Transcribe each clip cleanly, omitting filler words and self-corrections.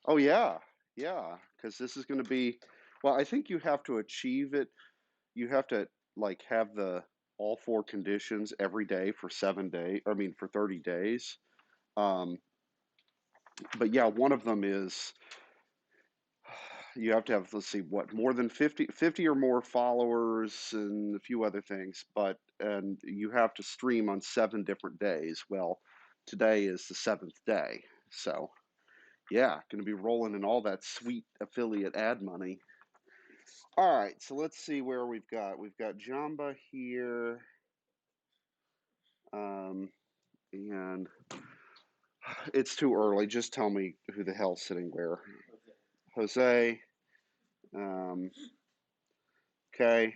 Oh yeah, yeah, because this is going to be, well, I think you have to achieve it. You have to like have the all four conditions every day for 7 days. I mean, for 30 days. Um, but yeah, one of them is you have to have, let's see, what, more than 50 or more followers and a few other things. And you have to stream on 7 different days. Well, today is the seventh day. So yeah, going to be rolling in all that sweet affiliate ad money. All right, so let's see where we've got. We've got Jamba here, and it's too early. Just tell me who the hell's sitting where. Jose. Um, okay.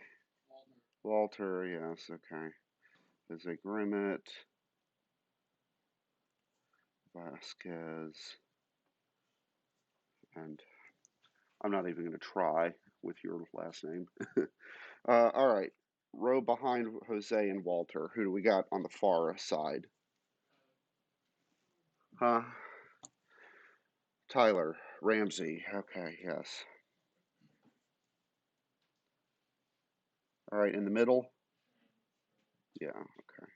Walter. Yes. Okay. Jose Grimmett. Vasquez. And I'm not even going to try with your last name. All right. Row behind Jose and Walter. Who do we got on the far side? Huh? Tyler Ramsey. Okay, yes. All right, in the middle. Yeah, okay.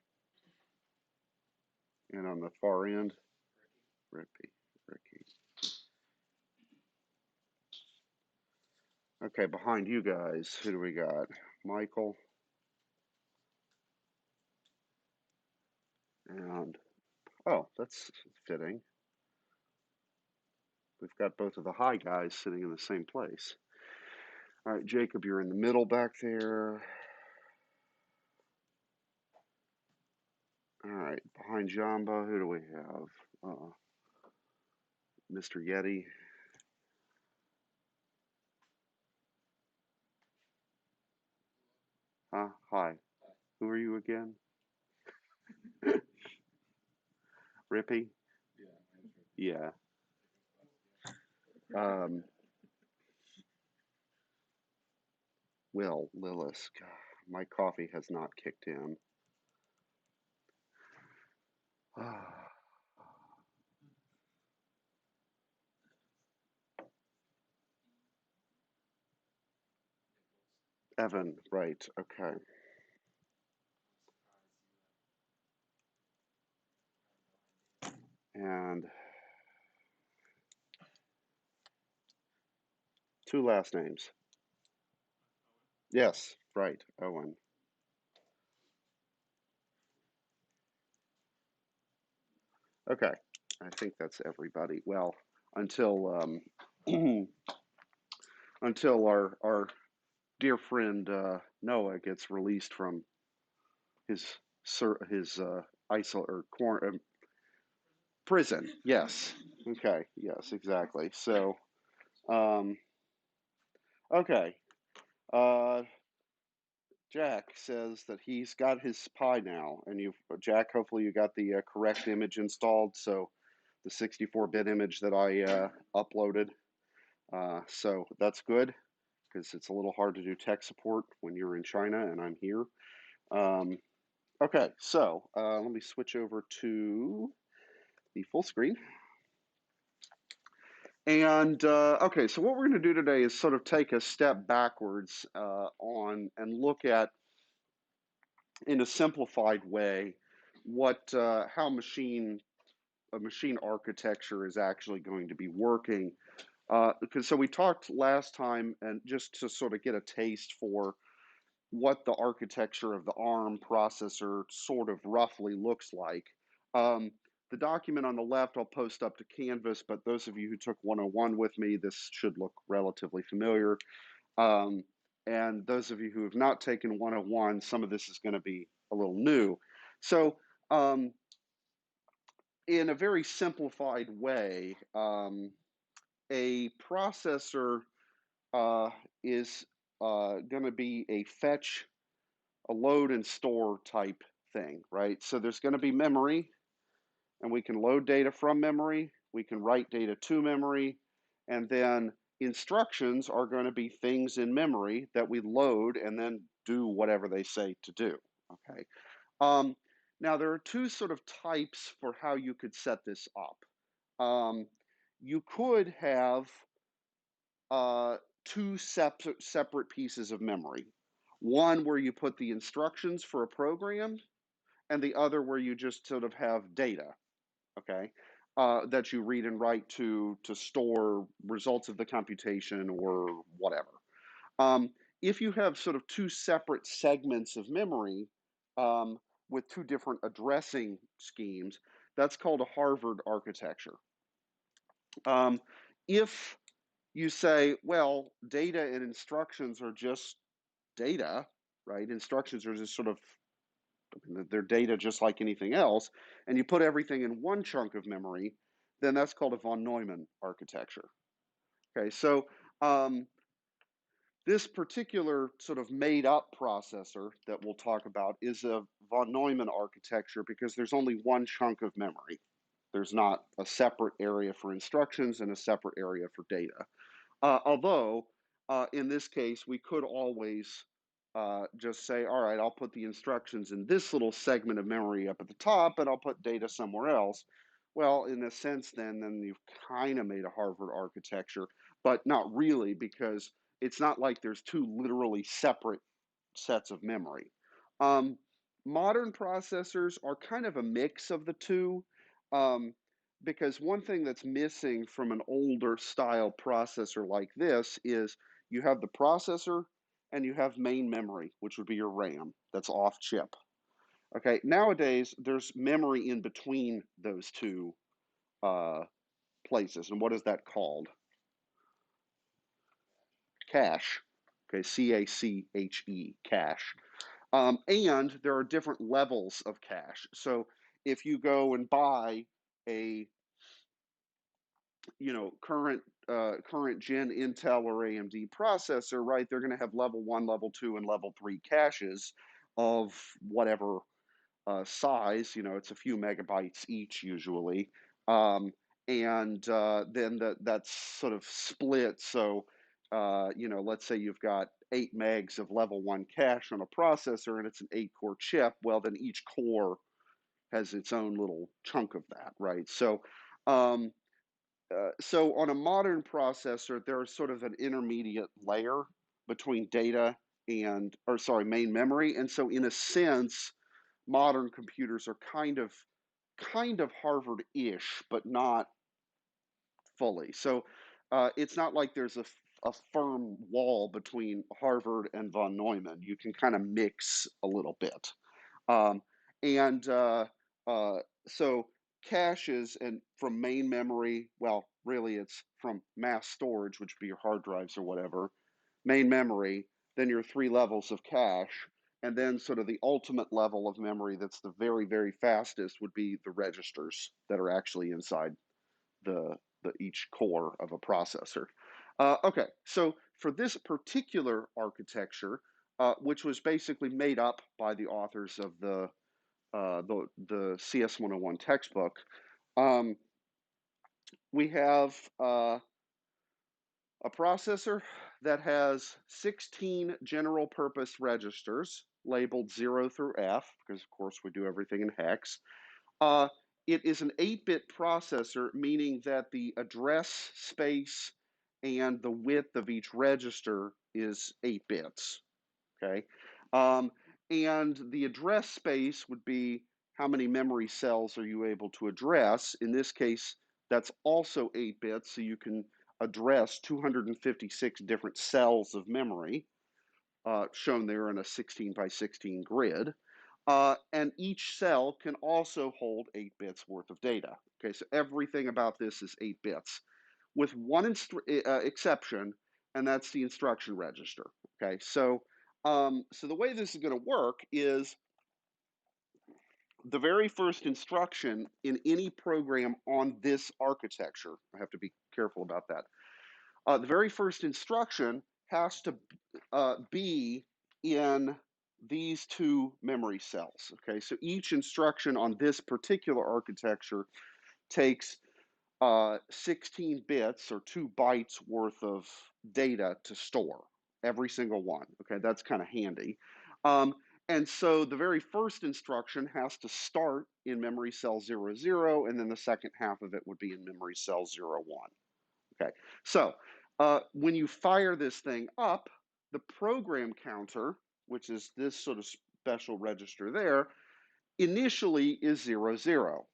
And on the far end, Ricky. Okay, behind you guys, who do we got? Michael and oh, that's fitting. We've got both of the high guys sitting in the same place. All right, Jacob, you're in the middle back there. All right, behind Jamba, who do we have? Mr. Yeti. Huh? Hi. Who are you again? Rippy? Yeah. Um, Will Lillis. God, my coffee has not kicked in. Evan, right, okay. And two last names. Yes, right, Owen. Okay, I think that's everybody. Well, until until our dear friend Noah gets released from his his isol or prison. Yes. Okay. Yes. Exactly. So, um, okay. Uh, Jack says that he's got his Pi now, and you, Jack. Hopefully, you got the correct image installed. So, the 64-bit image that I uploaded. So that's good because it's a little hard to do tech support when you're in China and I'm here. Um, okay, so let me switch over to the full screen. And okay, so what we're going to do today is sort of take a step backwards on and look at, in a simplified way, what how machine architecture is actually going to be working. Because so we talked last time, and just to sort of get a taste for what the architecture of the ARM processor sort of roughly looks like. Um, the document on the left I'll post up to Canvas, but those of you who took 101 with me, this should look relatively familiar. Um, and those of you who have not taken 101, some of this is going to be a little new. So, in a very simplified way, a processor is going to be a fetch, a load and store type thing, right? So there's going to be memory, and we can load data from memory, we can write data to memory, and then instructions are going to be things in memory that we load and then do whatever they say to do. Okay. Um, Now there are two sort of types for how you could set this up. Um, you could have two separate pieces of memory. One where you put the instructions for a program, and the other where you just sort of have data, okay, that you read and write to store results of the computation or whatever. Um, if you have sort of two separate segments of memory um, with two different addressing schemes, that's called a Harvard architecture. If you say, well, data and instructions are just data, right? Instructions are just sort of, they're data just like anything else, and you put everything in one chunk of memory, then that's called a von Neumann architecture. Okay, so this particular sort of made up processor that we'll talk about is a von Neumann architecture because there's only one chunk of memory. There's not a separate area for instructions and a separate area for data. Although, in this case, we could always just say, all right, I'll put the instructions in this little segment of memory up at the top, and I'll put data somewhere else. Well, in a sense, then you've kind of made a Harvard architecture, but not really, because it's not like there's two literally separate sets of memory. Um, Modern processors are kind of a mix of the two, um, because one thing that's missing from an older style processor like this is you have the processor and you have main memory, which would be your RAM, that's off chip. Okay, nowadays there's memory in between those two uh, places, and what is that called? Cache. Okay, CACHE, cache. And there are different levels of cache. So if you go and buy a current gen Intel or AMD processor, right? They're going to have level 1, level 2, and level 3 caches of whatever size. It's a few megabytes each usually, and then that's sort of split. So let's say you've got 8 megs of level 1 cache on a processor, and it's an 8-core chip. Well, then each core has its own little chunk of that, right? Um, so on a modern processor, there's sort of an intermediate layer between data or sorry, main memory. And so in a sense, modern computers are kind of Harvard-ish, but not fully. So it's not like there's a firm wall between Harvard and von Neumann. You can kind of mix a little bit. Um, and uh, so caches and from main memory, well, really it's from mass storage, which would be your hard drives or whatever, main memory, then your 3 levels of cache, and then sort of the ultimate level of memory that's the very, very fastest would be the registers that are actually inside the, each core of a processor. Okay, so for this particular architecture, which was basically made up by the authors of the CS101 textbook, um, we have a processor that has 16 general purpose registers labeled 0 through F, because of course we do everything in hex. Uh, it is an 8-bit processor, meaning that the address space and the width of each register is 8 bits. Okay. Um, and the address space would be how many memory cells are you able to address. In this case, that's also 8 bits, so you can address 256 different cells of memory, shown there in a 16 by 16 grid. And each cell can also hold 8 bits worth of data. Okay, so everything about this is 8 bits, with one exception, and that's the instruction register. Okay, so the way this is going to work is the very first instruction in any program on this architecture, I have to be careful about that, the very first instruction has to be in these two memory cells. Okay, so each instruction on this particular architecture takes 16 bits or 2 bytes worth of data to store, every single one. Okay, that's kind of handy. Um, And so the very first instruction has to start in memory cell 0, 0, and then the second half of it would be in memory cell 0, 1. Okay, so when you fire this thing up, the program counter, which is this sort of special register there, initially is 0, 0.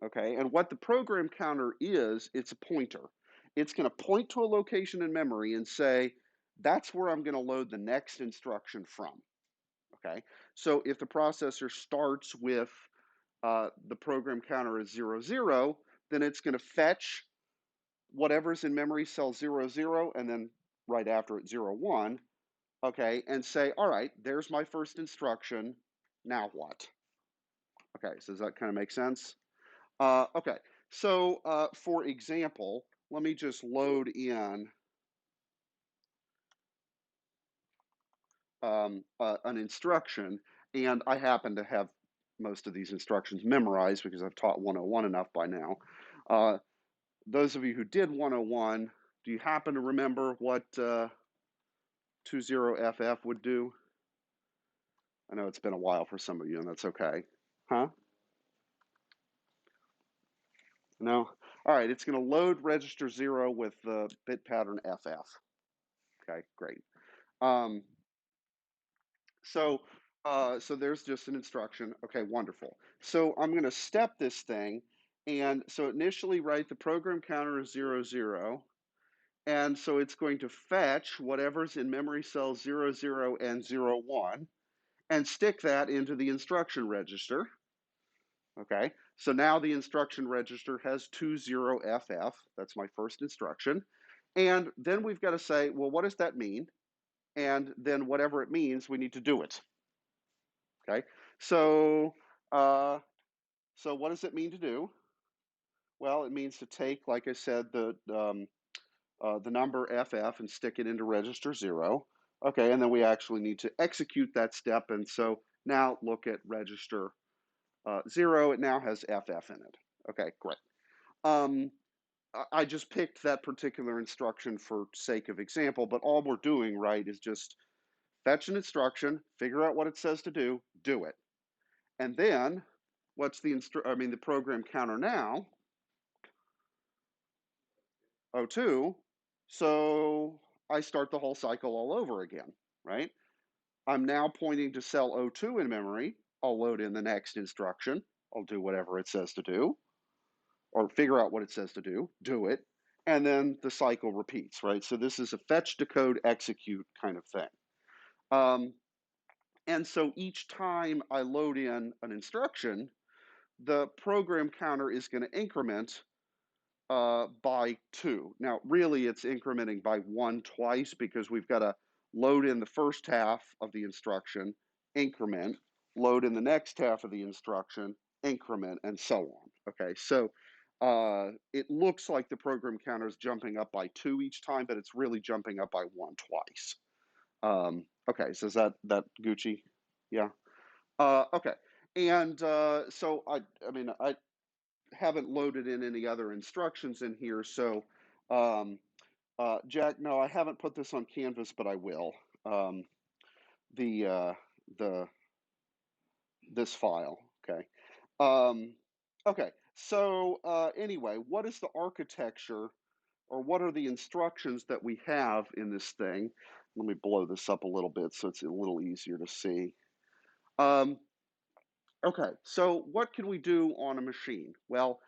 Okay, and what the program counter is, it's a pointer. It's going to point to a location in memory and say, that's where I'm going to load the next instruction from. Okay, so if the processor starts with the program counter as 0, 0, then it's going to fetch whatever's in memory cell 0, 0, and then right after it 0, 1, okay, and say, all right, there's my first instruction, now what? Okay, so does that kind of make sense? Okay, so for example, let me just load in an instruction, and I happen to have most of these instructions memorized because I've taught 101 enough by now. Those of you who did 101, do you happen to remember what 20FF would do? I know it's been a while for some of you, and that's okay. Huh? No? All right, it's going to load register 0 with the bit pattern FF. Okay, great. So there's just an instruction. Okay, wonderful. So I'm going to step this thing, and so initially, right, the program counter is 0, 0, and so it's going to fetch whatever's in memory cells 0, 0, and 0, 1, and stick that into the instruction register. Okay, so now the instruction register has 20FF. That's my first instruction. And then we've got to say, well, what does that mean? And then whatever it means, we need to do it. Okay, so what does it mean to do? Well, it means to take, like I said, the number FF and stick it into register 0. Okay, and then we actually need to execute that step. And so now look at register 0. It now has FF in it. Okay, great. I just picked that particular instruction for sake of example, but all we're doing, right, is just fetch an instruction, figure out what it says to do it. And then what's the program counter now? 02. So I start the whole cycle all over again, right? I'm now pointing to cell 02 in memory. I'll load in the next instruction. I'll do whatever it says to do, or figure out what it says to do it, and then the cycle repeats, right? So this is a fetch, decode, execute kind of thing. And so each time I load in an instruction, the program counter is going to increment by 2. Now, really, it's incrementing by 1 twice because we've got to load in the first half of the instruction, increment, load in the next half of the instruction, increment, and so on. Okay, so it looks like the program counter is jumping up by 2 each time, but it's really jumping up by 1 twice. Okay, so is that Gucci? Yeah. Okay, and so I haven't loaded in any other instructions in here. So, Jack, no, I haven't put this on Canvas, but I will. The this file, okay. Okay, so anyway, what is the architecture, or what are the instructions that we have in this thing? Let me blow this up a little bit so it's a little easier to see. Okay, so what can we do on a machine? Well,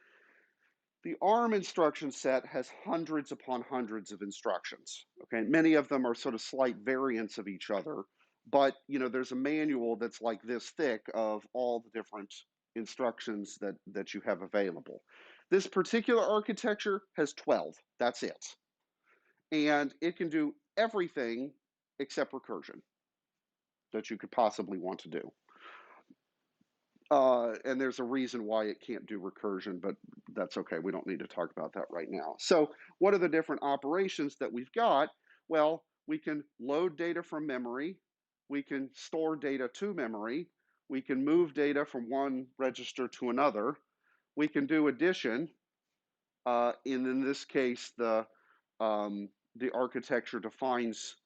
the ARM instruction set has hundreds upon hundreds of instructions. Okay, many of them are sort of slight variants of each other, but there's a manual that's like this thick of all the different instructions that you have available. This particular architecture has 12. That's it, and it can do everything except recursion that you could possibly want to do. And there's a reason why it can't do recursion, but that's okay. We don't need to talk about that right now. So what are the different operations that we've got? Well, we can load data from memory. We can store data to memory. We can move data from one register to another. We can do addition. In this case, the architecture defines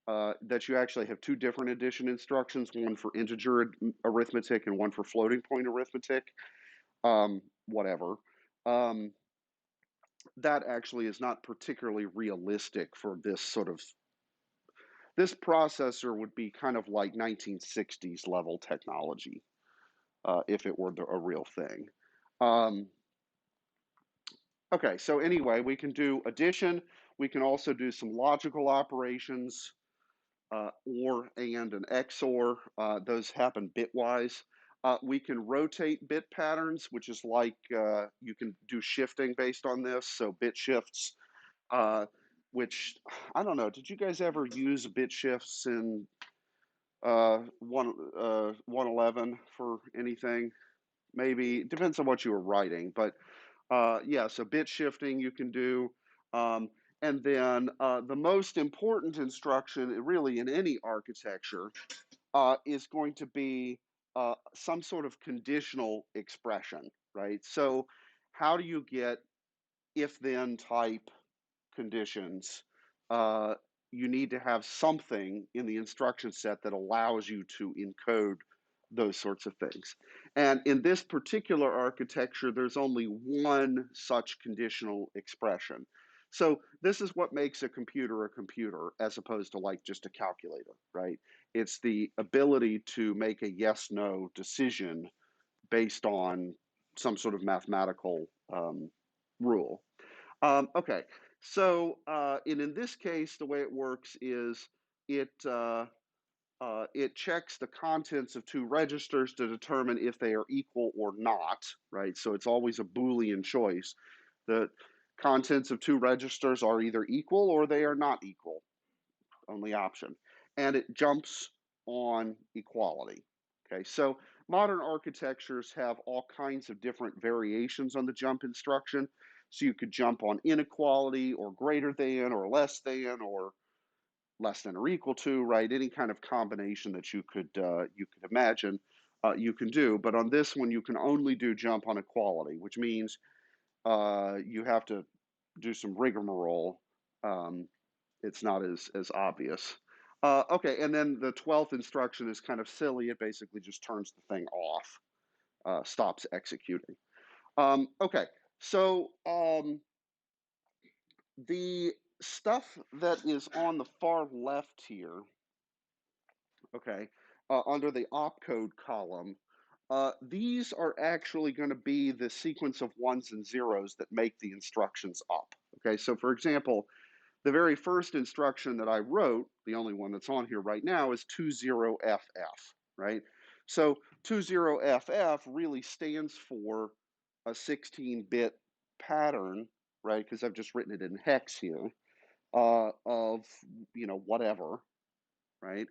that you actually have two different addition instructions, one for integer arithmetic and one for floating point arithmetic, whatever. Um, that actually is not particularly realistic for this sort of, this processor would be kind of like 1960s level technology, if it were a real thing. Um, okay, so anyway, we can do addition. We can also do some logical operations, OR and an XOR. Those happen bitwise. We can rotate bit patterns, which is like you can do shifting based on this. So bit shifts, uh, which I don't know. Did you guys ever use bit shifts in 111 for anything? Maybe it depends on what you were writing, but yeah. So bit shifting you can do. Um, and then the most important instruction, really, in any architecture, is going to be some sort of conditional expression, right? So, how do you get if then type conditions? Uh, you need to have something in the instruction set that allows you to encode those sorts of things. And in this particular architecture, there's only one such conditional expression. So this is what makes a computer as opposed to like just a calculator, right? It's the ability to make a yes no decision based on some sort of mathematical rule. Okay, so in this case, the way it works is it it checks the contents of two registers to determine if they are equal or not, right? So it's always a Boolean choice. The contents of two registers are either equal or they are not equal, only option. And it jumps on equality. Okay, so modern architectures have all kinds of different variations on the jump instruction. So you could jump on inequality or greater than or less than or equal to, right? Any kind of combination that you could imagine, you can do. But on this one, you can only do jump on equality, which means you have to do some rigmarole. Um, it's not as obvious. Okay, and then the 12th instruction is kind of silly. It basically just turns the thing off, stops executing. Okay, so the stuff that is on the far left here, okay, under the opcode column, these are actually going to be the sequence of ones and zeros that make the instructions up. Okay, so for example, the very first instruction that I wrote, the only one that's on here right now, is 20FF, right? So 20FF really stands for a 16-bit pattern, right? Because I've just written it in hex here, of, whatever, right?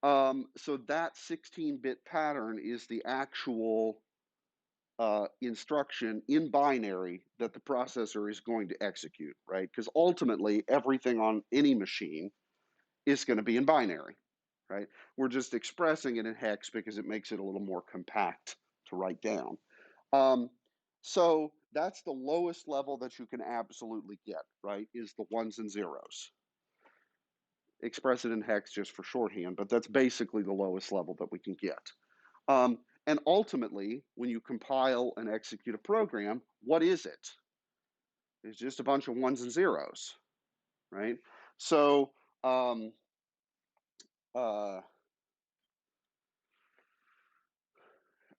So that 16-bit pattern is the actual instruction in binary that the processor is going to execute, right? Because ultimately, everything on any machine is going to be in binary, right? We're just expressing it in hex because it makes it a little more compact to write down. So that's the lowest level that you can absolutely get, right? Is the ones and zeros. Express it in hex just for shorthand, but that's basically the lowest level that we can get. And ultimately, when you compile and execute a program, what is it? It's just a bunch of ones and zeros, right? So, uh,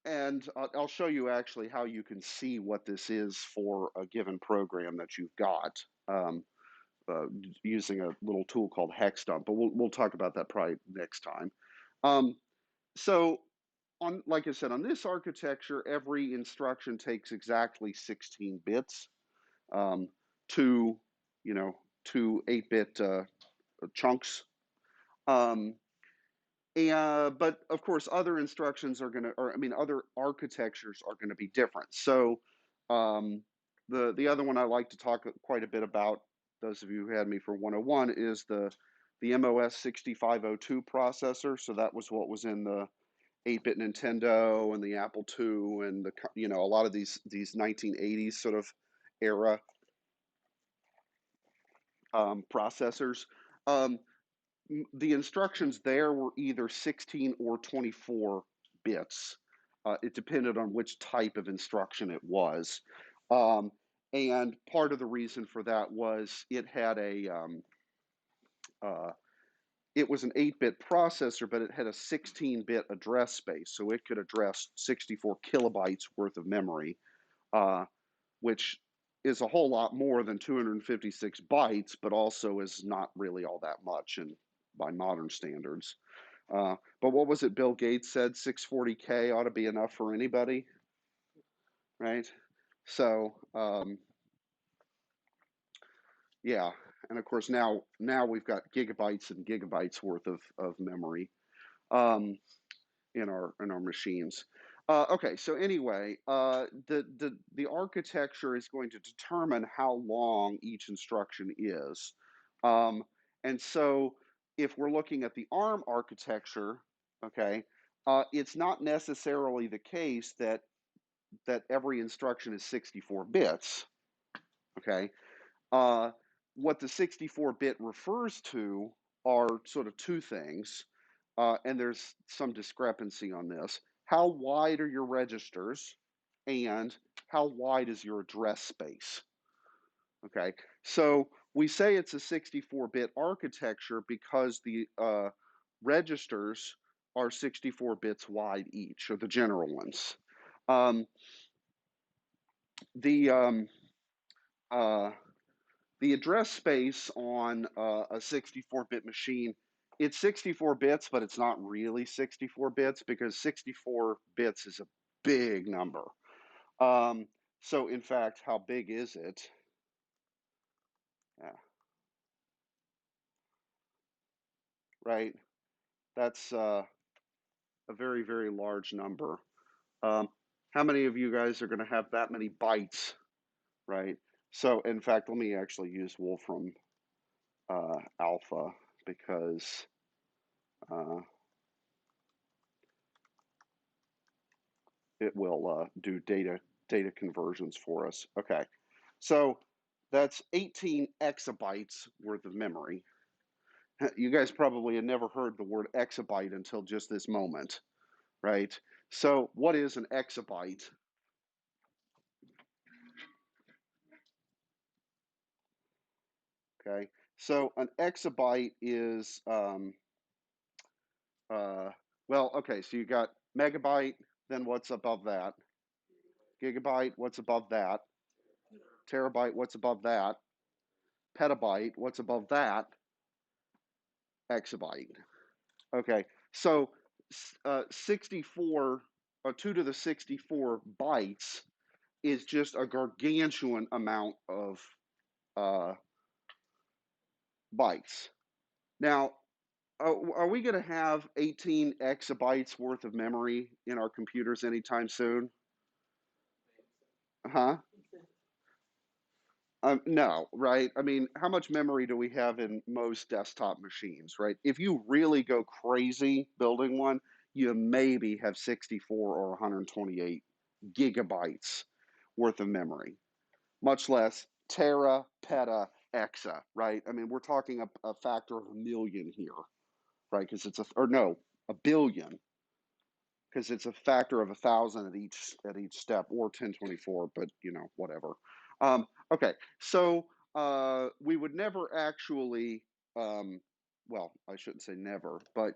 and I'll show you actually how you can see what this is for a given program that you've got, using a little tool called hexdump, but we'll talk about that probably next time. So like I said, on this architecture, every instruction takes exactly 16 bits, um, two, two 8-bit chunks. But of course, other instructions are going to, or I mean, other architectures are going to be different. So the other one I like to talk quite a bit about, those of you who had me for 101, is the MOS 6502 processor. So that was what was in the 8-bit Nintendo and the Apple II and a lot of these 1980s sort of era processors. Um, the instructions there were either 16 or 24 bits. It depended on which type of instruction it was. Um, and part of the reason for that was it was an 8-bit processor, but it had a 16-bit address space, so it could address 64 kilobytes worth of memory, uh, which is a whole lot more than 256 bytes, but also is not really all that much by modern standards. But what was it Bill Gates said? 640K ought to be enough for anybody, right? So yeah, and of course now we've got gigabytes and gigabytes worth of memory um, in our machines. Okay, so anyway, the architecture is going to determine how long each instruction is, um, and so if we're looking at the ARM architecture, okay, it's not necessarily the case that every instruction is 64 bits. Okay, uh, what the 64-bit refers to are sort of two things, and there's some discrepancy on this. How wide are your registers, and how wide is your address space? Okay, so we say it's a 64-bit architecture because the registers are 64 bits wide each, or the general ones. Um, the um, uh, the address space on a 64-bit machine, it's 64 bits, but it's not really 64 bits because 64 bits is a big number. Um, so in fact, how big is it? Yeah, right. That's a very, very large number. Um, how many of you guys are going to have that many bytes, right? So in fact, let me actually use Wolfram Alpha because uh, it will do data conversions for us. Okay, so that's 18 exabytes worth of memory. You guys probably had never heard the word exabyte until just this moment, right? So what is an exabyte? Okay, so an exabyte is uh, well, okay, so you got megabyte, then what's above that? Gigabyte, what's above that? Terabyte, what's above that? Petabyte, what's above that? Exabyte. Okay, so 64, 2 to the 64 bytes is just a gargantuan amount of uh, bytes. Now, are we going to have 18 exabytes worth of memory in our computers anytime soon? Huh? No, right? I mean, how much memory do we have in most desktop machines, right? If you really go crazy building one, you maybe have 64 or 128 gigabytes worth of memory, much less tera, peta, exa, right? I mean, we're talking a factor of a million here, right? Because it's or no, a billion, because it's a factor of 1,000 at each step, or 1024, but whatever. Okay, so we would never actually, well, I shouldn't say never, but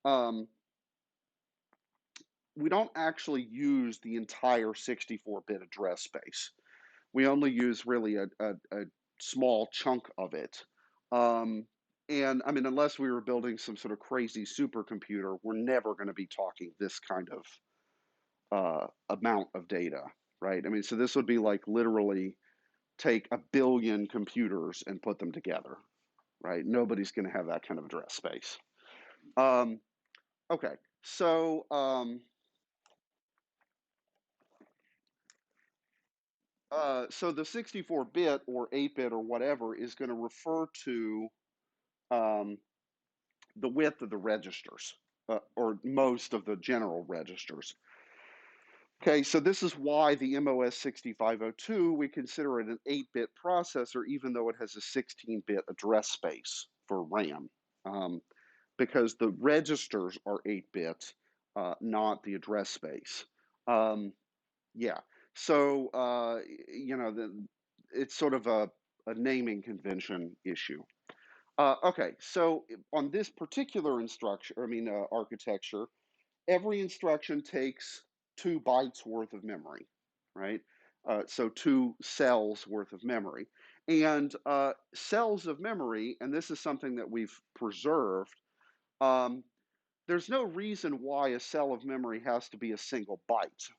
um, we don't actually use the entire 64-bit address space. We only use really a small chunk of it. Um, and I mean, unless we were building some sort of crazy supercomputer, we're never going to be talking this kind of amount of data, right? I mean, so this would be like literally take a billion computers and put them together, right? Nobody's going to have that kind of address space. Um, okay, so so the 64-bit or 8-bit or whatever is going to refer to um, the width of the registers, or most of the general registers. Okay, so this is why the MOS 6502, we consider it an 8-bit processor, even though it has a 16-bit address space for RAM. because the registers are 8 bits, not the address space. Yeah, so it's sort of a naming convention issue. Okay, so on this particular architecture, every instruction takes 2 bytes worth of memory, right? So 2 cells worth of memory. And cells of memory, and this is something that we've preserved, um, there's no reason why a cell of memory has to be a single byte,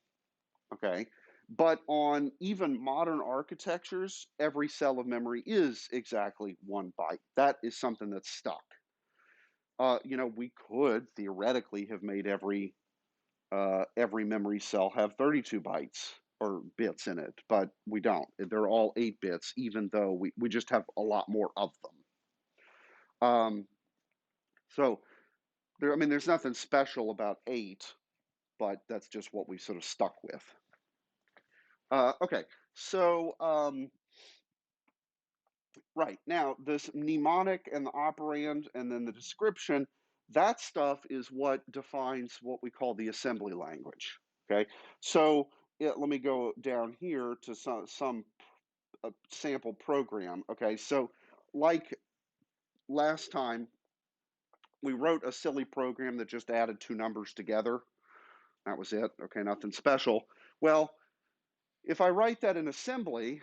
okay? But on even modern architectures, every cell of memory is exactly 1 byte. That is something that's stuck. We could theoretically have made every memory cell have 32 bytes or bits in it, but we don't. They're all 8 bits, even though we just have a lot more of them. So there's nothing special about 8, but that's just what we sort of stuck with. Okay, so right now this mnemonic and the operand and then the description, that stuff is what defines what we call the assembly language. Okay, so let me go down here to some sample program. Okay, so like last time, we wrote a silly program that just added 2 numbers together. That was it. Okay, nothing special. Well, if I write that in assembly,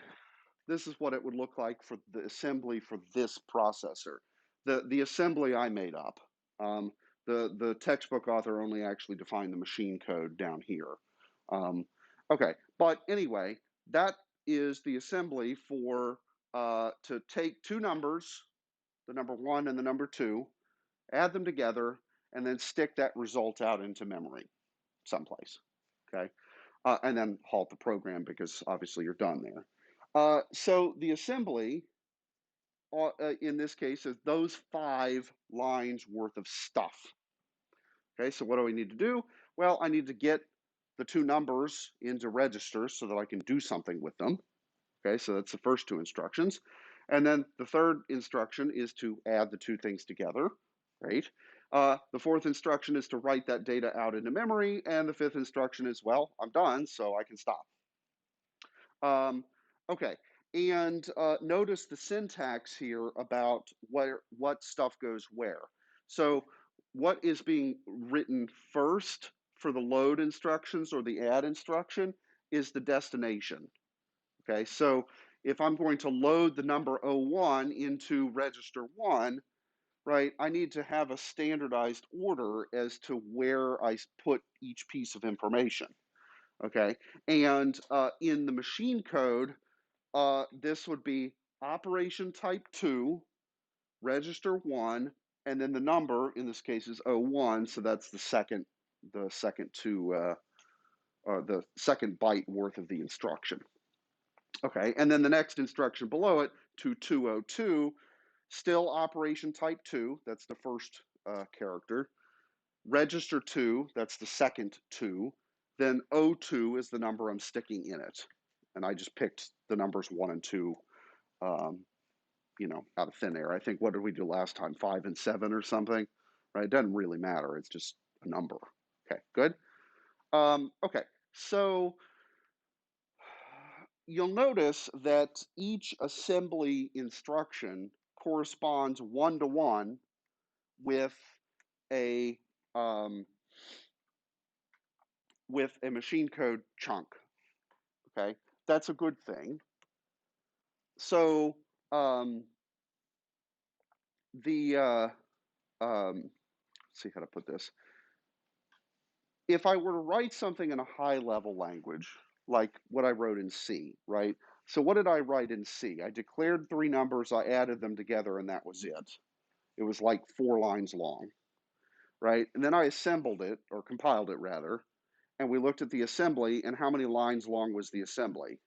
this is what it would look like for the assembly for this processor. The assembly I made up. The textbook author only actually defined the machine code down here. Okay, but anyway, that is the assembly for to take 2 numbers, the number 1 and the number 2, add them together, and then stick that result out into memory someplace. Okay, and then halt the program because obviously you're done there. So the assembly, in this case, is those 5 lines worth of stuff. Okay, so what do we need to do? Well, I need to get the 2 numbers into registers so that I can do something with them. Okay, so that's the first 2 instructions. And then the third instruction is to add the 2 things together, right? The fourth instruction is to write that data out into memory, and the fifth instruction is, well, I'm done, so I can stop. Um, okay, and notice the syntax here about what stuff goes where. So what is being written first for the load instructions or the add instruction is the destination. Okay, so if I'm going to load the number 01 into register 1, right, I need to have a standardized order as to where I put each piece of information. Okay, and in the machine code, this would be operation type 2, register 1, and then the number in this case is 01, so that's the second the second byte worth of the instruction. Okay, and then the next instruction below it, to 202, still operation type 2, that's the first character. Register 2, that's the second 2. Then 02 is the number I'm sticking in it. And I just picked the numbers 1 and 2, out of thin air. I think, what did we do last time? 5 and 7 or something, right? It doesn't really matter. It's just a number. Okay, good. Okay, so you'll notice that each assembly instruction corresponds 1-to-1 with a machine code chunk. Okay, that's a good thing. So let's see how to put this. If I were to write something in a high level language, like what I wrote in C, right? So what did I write in C? I declared 3 numbers, I added them together, and that was it. It was like 4 lines long, right? And then I assembled it, or compiled it rather, and we looked at the assembly, and how many lines long was the assembly?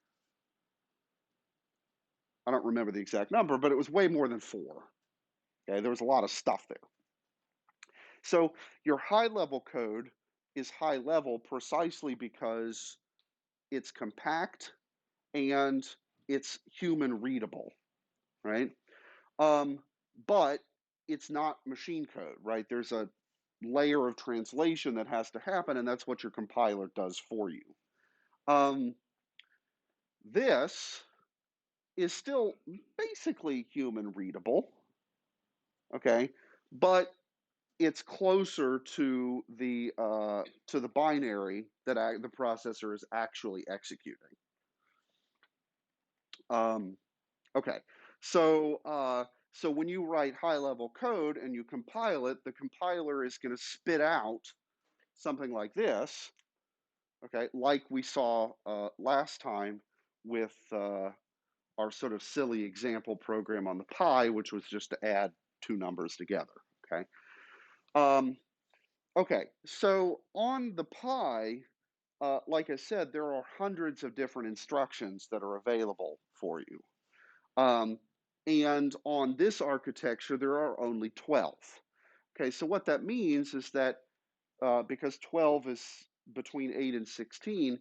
I don't remember the exact number, but it was way more than 4. Okay, there was a lot of stuff there. So your high level code is high level precisely because it's compact and it's human readable, right? But it's not machine code, right? There's a layer of translation that has to happen, and that's what your compiler does for you. This is still basically human readable, okay, but it's closer to the binary that the processor is actually executing. Okay, so when you write high-level code and you compile it, the compiler is going to spit out something like this, okay, like we saw last time with our sort of silly example program on the Pi, which was just to add two numbers together, okay? Okay, so on the Pi, like I said, there are hundreds of different instructions that are available for you. And on this architecture, there are only 12. Okay, so what that means is that because 12 is between 8 and 16,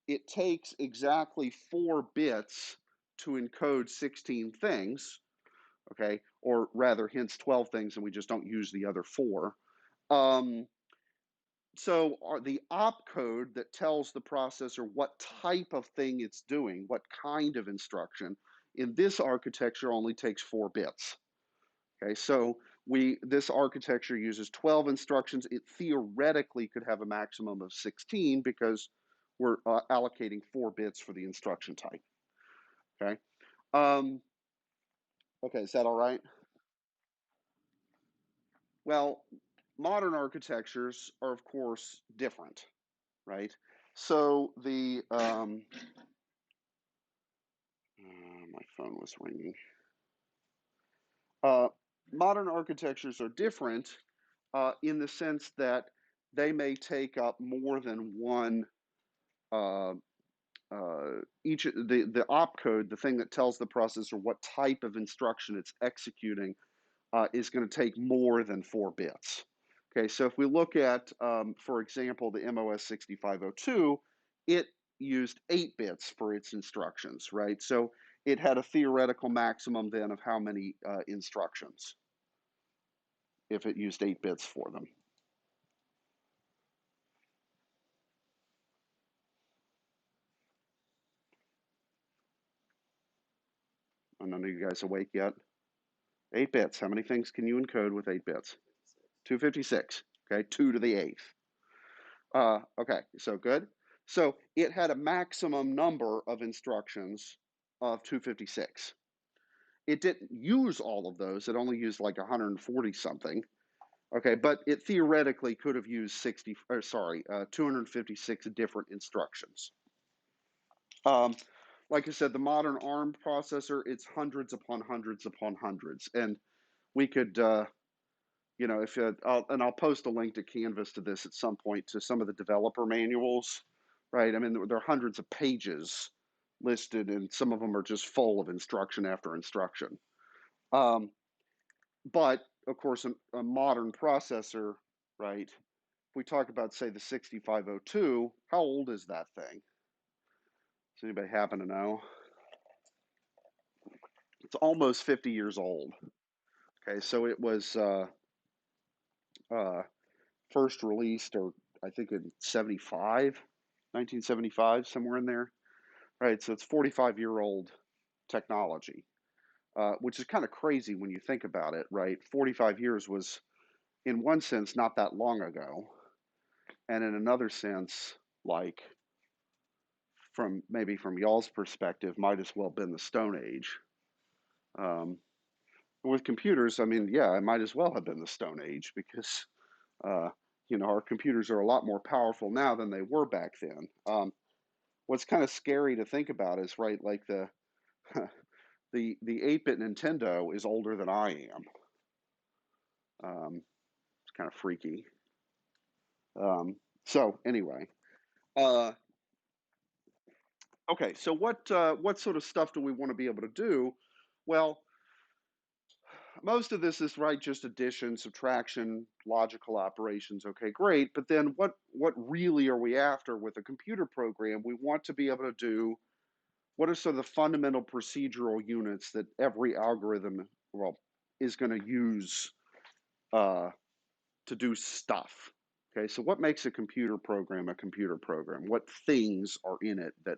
it takes exactly 4 bits to encode 16 things, okay, or rather, hence 12 things, and we just don't use the other 4. So the opcode that tells the processor what type of thing it's doing, what kind of instruction, in this architecture only takes 4 bits. Okay, so this architecture uses 12 instructions. It theoretically could have a maximum of 16 because we're allocating 4 bits for the instruction type. Okay. Okay, is that all right? Well, modern architectures are, of course, different, right? So my phone was ringing. Modern architectures are different in the sense that they may take up more than one the opcode, the thing that tells the processor what type of instruction it's executing, is going to take more than 4 bits. Okay, so if we look at, for example, the MOS 6502, it used 8 bits for its instructions, right? So it had a theoretical maximum then of how many instructions if it used 8 bits for them. Are none of you guys awake yet? 8 bits. How many things can you encode with 8 bits? 256. Okay, 2 to the 8th. Okay, so good. So it had a maximum number of instructions of 256. It didn't use all of those. It only used like 140 something. Okay, but it theoretically could have used 256 different instructions. Like I said, the modern ARM processor, it's hundreds upon hundreds upon hundreds, and we could, if I'll post a link to Canvas to this at some point to some of the developer manuals, right? I mean, there are hundreds of pages listed, and some of them are just full of instruction after instruction. But of course, a modern processor, right? If we talk about, say, the 6502, how old is that thing? Does anybody happen to know? It's almost 50 years old. Okay, so it was first released, or I think in 1975, somewhere in there. Right, so it's 45-year-old technology, which is kind of crazy when you think about it, right? 45 years was, in one sense, not that long ago, and in another sense, like maybe from y'all's perspective, might as well have been the Stone Age. With computers, I mean, yeah, it might as well have been the Stone Age because, our computers are a lot more powerful now than they were back then. What's kind of scary to think about is, right, like the 8-bit Nintendo is older than I am. It's kind of freaky. So anyway, okay. So what sort of stuff do we want to be able to do? Well, most of this is, right, just addition, subtraction, logical operations. Okay, great. But then what really are we after with a computer program? We want to be able to do, what are sort of the fundamental procedural units that every algorithm, well, is going to use to do stuff. Okay, so what makes a computer program a computer program? What things are in it that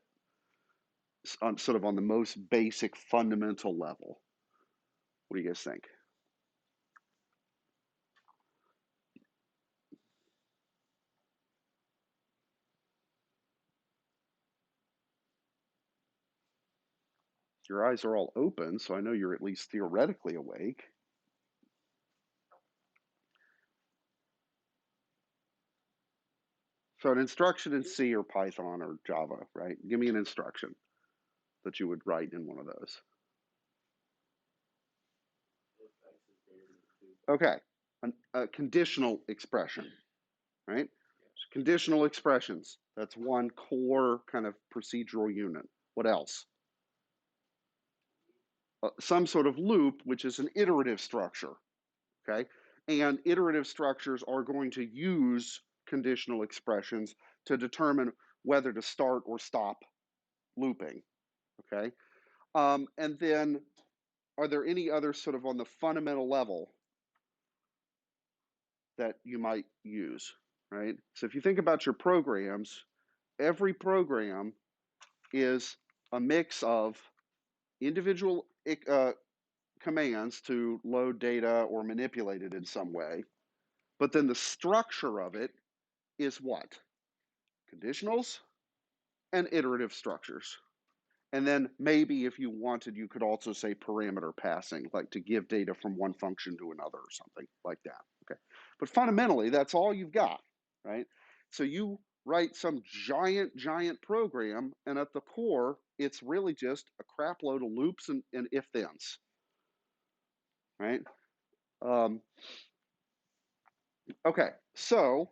sort of on the most basic fundamental level? What do you guys think? Your eyes are all open, so I know you're at least theoretically awake. So an instruction in C or Python or Java, right? Give me an instruction that you would write in one of those. Okay, a conditional expression, right? Conditional expressions, that's one core kind of procedural unit. What else? Some sort of loop, which is an iterative structure, okay? And iterative structures are going to use conditional expressions to determine whether to start or stop looping, okay? And then are there any other sort of on the fundamental level that you might use, right? So if you think about your programs, every program is a mix of individual commands to load data or manipulate it in some way. But then the structure of it is what? Conditionals and iterative structures. And then maybe if you wanted, you could also say parameter passing, like to give data from one function to another or something like that. Okay. But fundamentally, that's all you've got, right? So you write some giant program, and at the core, it's really just a crap load of loops and if-thens, right? Okay, so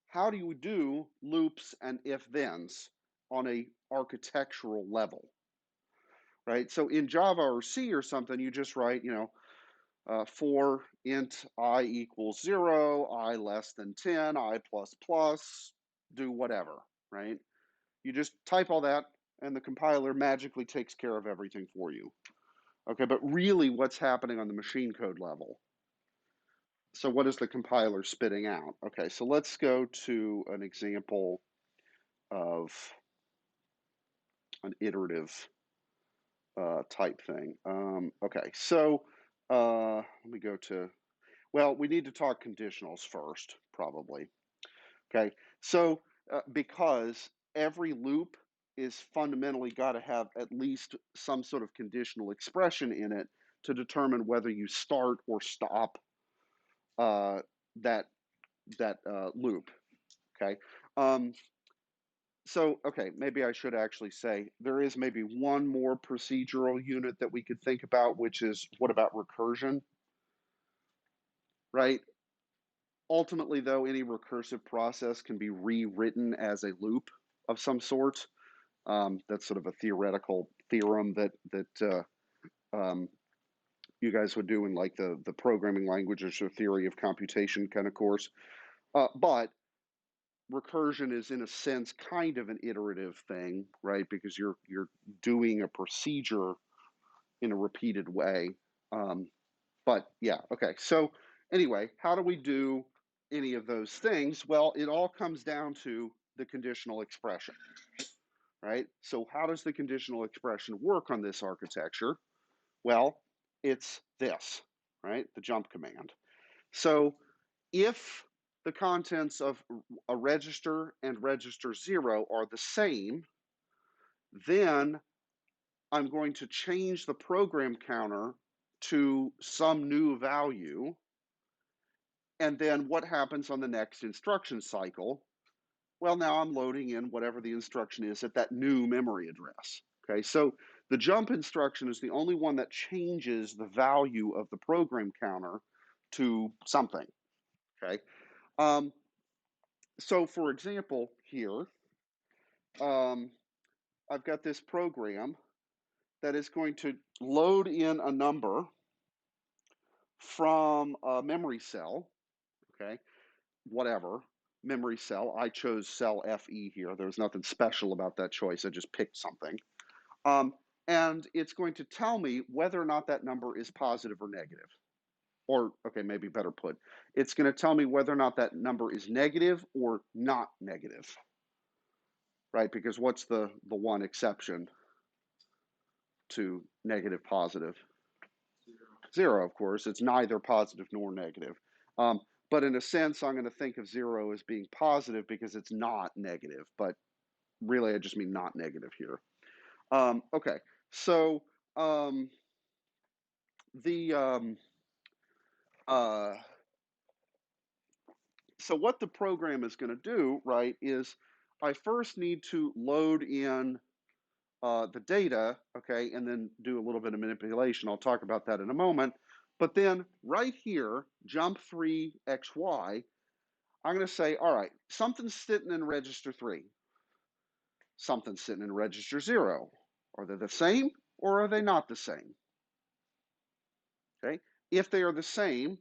how do you do loops and if-thens on a architectural level, right? So in Java or C or something, you just write, for int I equals 0, I less than 10, I plus plus, do whatever, right? You just type all that, and the compiler magically takes care of everything for you. Okay, but really what's happening on the machine code level? So what is the compiler spitting out? Okay, so let's go to an example of an iterative type thing. Okay, so let me go to, well, we need to talk conditionals first, probably. Okay, so because every loop is fundamentally got to have at least some sort of conditional expression in it to determine whether you start or stop uh, that loop. Okay. So, okay, maybe I should actually say there is maybe one more procedural unit that we could think about, which is what about recursion, right? Ultimately, though, any recursive process can be rewritten as a loop of some sort. That's sort of a theoretical theorem that you guys would do in like the programming languages or theory of computation kind of course. But recursion is in a sense kind of an iterative thing, right? Because you're doing a procedure in a repeated way. But yeah, okay. So anyway, how do we do any of those things? Well, it all comes down to the conditional expression, right? So how does the conditional expression work on this architecture? Well, it's this, right? The jump command. So if the contents of a register and register 0 are the same, then I'm going to change the program counter to some new value. And then what happens on the next instruction cycle? Well, now I'm loading in whatever the instruction is at that new memory address. Okay, so the jump instruction is the only one that changes the value of the program counter to something. Okay. So for example, here, I've got this program that is going to load in a number from a memory cell, okay, whatever, memory cell. I chose cell FE here. There's nothing special about that choice. I just picked something. and it's going to tell me whether or not that number is positive or negative. Or, okay, maybe better put, it's going to tell me whether or not that number is negative or not negative, right? Because what's the one exception to negative positive? Zero, of course. It's neither positive nor negative. But in a sense, I'm going to think of zero as being positive because it's not negative. But really, I just mean not negative here. Okay, so so what the program is going to do, right, is I first need to load in the data, okay, and then do a little bit of manipulation. I'll talk about that in a moment. But then right here, jump 3xy, I'm going to say, all right, something's sitting in register 3. Something's sitting in register 0. Are they the same or are they not the same? Okay, if they are the same,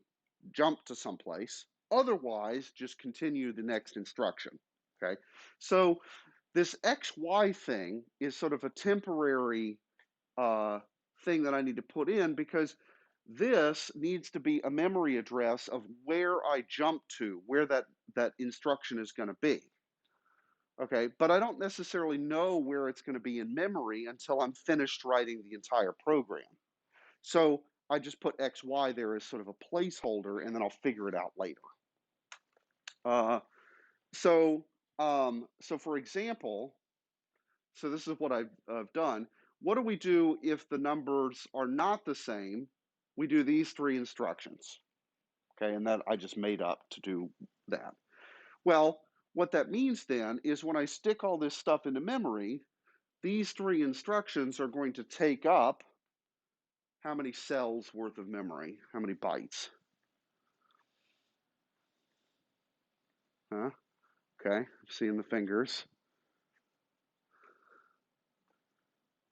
jump to someplace. Otherwise, just continue the next instruction. Okay, so this XY thing is sort of a temporary thing that I need to put in because this needs to be a memory address of where I jump to, where that instruction is going to be. Okay, but I don't necessarily know where it's going to be in memory until I'm finished writing the entire program. So I just put XY there as sort of a placeholder, and then I'll figure it out later. So for example, so this is what I've done. What do we do if the numbers are not the same? We do these 3 instructions. Okay, and that I just made up to do that. Well, what that means then is when I stick all this stuff into memory, these 3 instructions are going to take up how many cells worth of memory? How many bytes? Huh? Okay, seeing the fingers.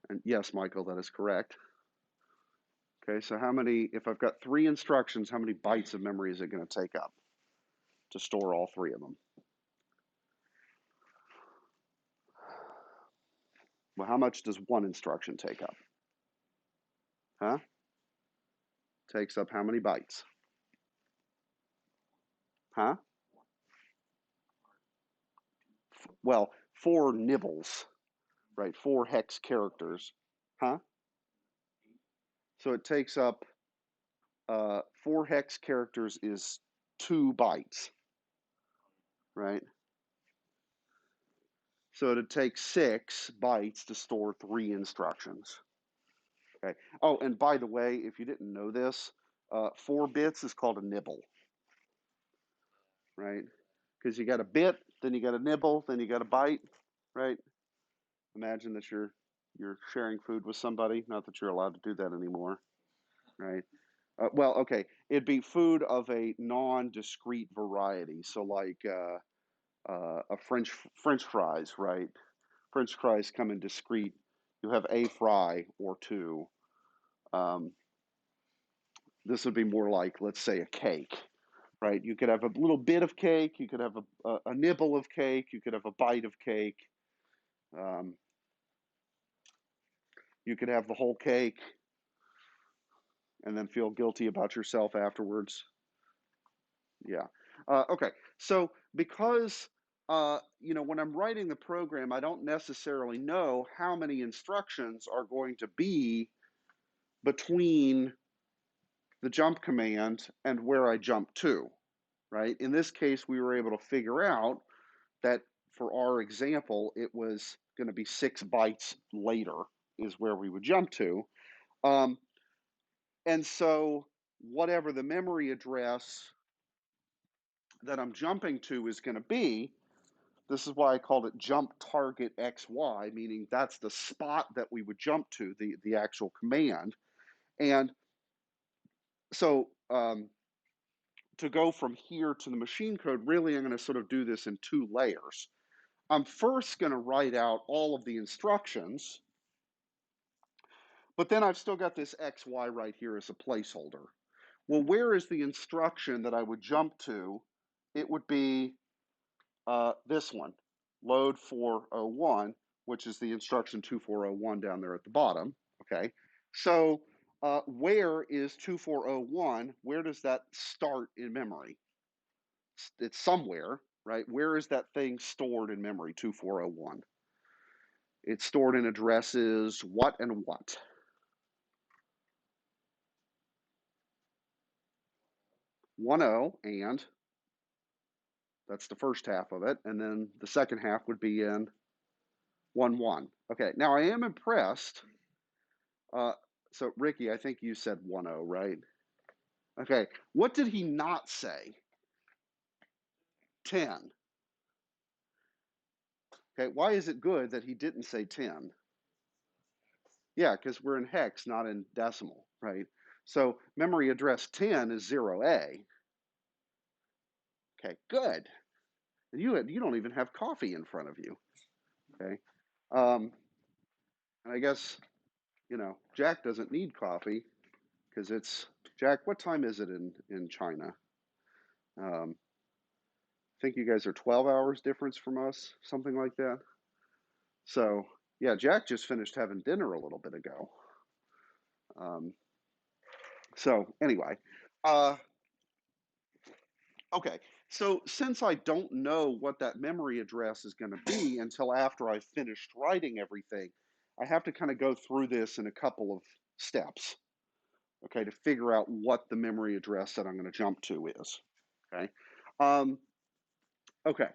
And yes, Michael, that is correct. Okay, so how many, if I've got 3 instructions, how many bytes of memory is it going to take up to store all 3 of them? Well, how much does 1 instruction take up? Huh? Takes up how many bytes? Huh? Well, 4 nibbles, right? 4 hex characters. Huh? So it takes up 4 hex characters is 2 bytes, right? So it'd take 6 bytes to store 3 instructions. Okay. Oh, and by the way, if you didn't know this, 4 bits is called a nibble, right? Because you got a bit, then you got a nibble, then you got a byte, right? Imagine that you're sharing food with somebody. Not that you're allowed to do that anymore, right? Well, okay, it'd be food of a non-discrete variety. So like a French fries, right? French fries come in discrete. You have a fry or 2. This would be more like, let's say, a cake, right? You could have a little bit of cake. You could have a nibble of cake. You could have a bite of cake. You could have the whole cake and then feel guilty about yourself afterwards. Yeah. Okay. So because when I'm writing the program, I don't necessarily know how many instructions are going to be between the jump command and where I jump to, right? In this case, we were able to figure out that for our example, it was going to be 6 bytes later is where we would jump to. And so whatever the memory address that I'm jumping to is going to be, this is why I called it jump target XY, meaning that's the spot that we would jump to, the actual command. And so to go from here to the machine code, really I'm going to sort of do this in 2 layers. I'm first going to write out all of the instructions, but then I've still got this XY right here as a placeholder. Well, where is the instruction that I would jump to? It would be this one, load 401, which is the instruction 2401 down there at the bottom. Okay, so where is 2401? Where does that start in memory? It's somewhere, right? Where is that thing stored in memory, 2401? It's stored in addresses what and what? 10, and that's the first half of it. And then the second half would be in 11. Okay, now I am impressed. So, Ricky, I think you said 10, right? Okay, what did he not say? 10. Okay, why is it good that he didn't say 10? Yeah, because we're in hex, not in decimal, right? So memory address 10 is 0A. Okay, good. And you don't even have coffee in front of you. Okay. And I guess, Jack doesn't need coffee because it's Jack, what time is it in China? I think you guys are 12 hours difference from us, something like that. So yeah, Jack just finished having dinner a little bit ago. Um, so anyway, uh, okay. So since I don't know what that memory address is going to be until after I've finished writing everything, I have to kind of go through this in a couple of steps, okay, to figure out what the memory address that I'm going to jump to is. Okay. Um, okay.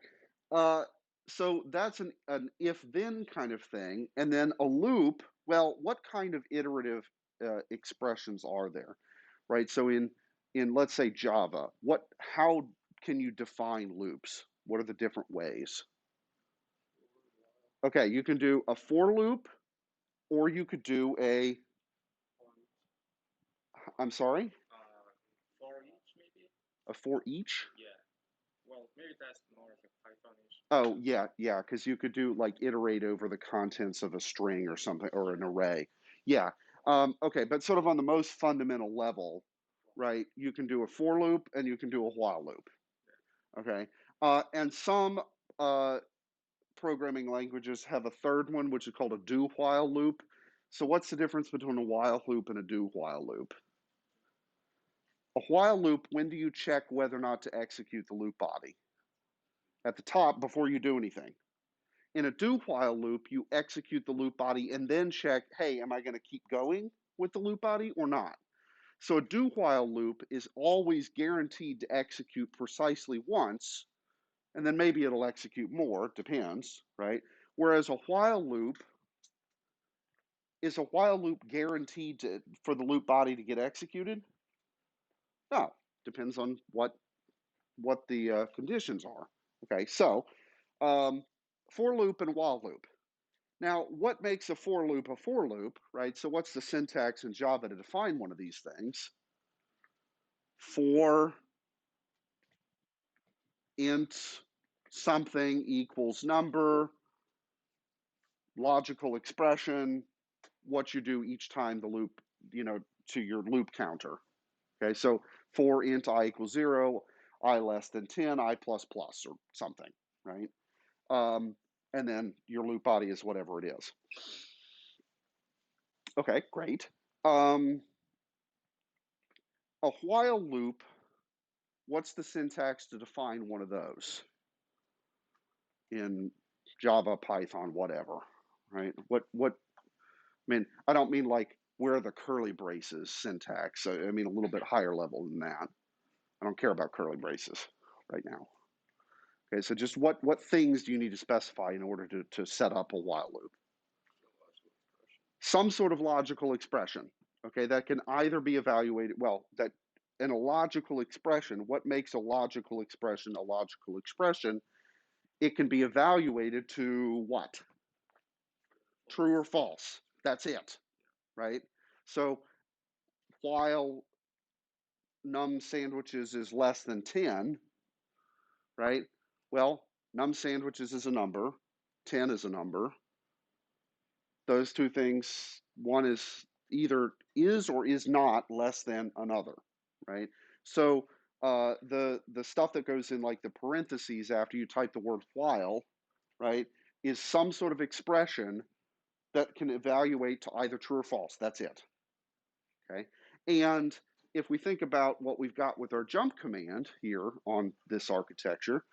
Uh, so that's an if-then kind of thing. And then a loop, well, what kind of iterative expressions are there? Right? So in let's say Java, how can you define loops? What are the different ways? Okay, you can do a for loop, or you could do I'm sorry, a for each? Oh, yeah, yeah, because you could do like iterate over the contents of a string or something, or an array. Yeah. Okay, but sort of on the most fundamental level, right? You can do a for loop and you can do a while loop. Okay. And some programming languages have a third one, which is called a do while loop. So what's the difference between a while loop and a do while loop? A while loop, when do you check whether or not to execute the loop body? At the top before you do anything. In a do while loop, you execute the loop body and then check, hey, am I going to keep going with the loop body or not? So a do while loop is always guaranteed to execute precisely once, and then maybe it'll execute more, depends, right? Whereas a while loop, is a while loop guaranteed for the loop body to get executed? No, depends on what the conditions are. Okay, so for loop and while loop. Now, what makes a for loop, right? So what's the syntax in Java to define one of these things? For int something equals number, logical expression, what you do each time the loop, to your loop counter. Okay, so for int I equals 0, I less than 10, I plus plus or something, right? And then your loop body is whatever it is. Okay, great. A while loop, what's the syntax to define one of those in Java, Python, whatever, right? I mean, I don't mean like where are the curly braces syntax. I mean a little bit higher level than that. I don't care about curly braces right now. Okay, so just what things do you need to specify in order to set up a while loop? Some sort of logical expression. Okay, that can either be evaluated, well, that in a logical expression, what makes a logical expression a logical expression? It can be evaluated to what? True or false. That's it, right? So while num sandwiches is less than 10, right? Well, num sandwiches is a number, 10 is a number. Those two things, one is either is or is not less than another, right? So the stuff that goes in like the parentheses after you type the word while, right, is some sort of expression that can evaluate to either true or false. That's it. Okay. And if we think about what we've got with our jump command here on this architecture,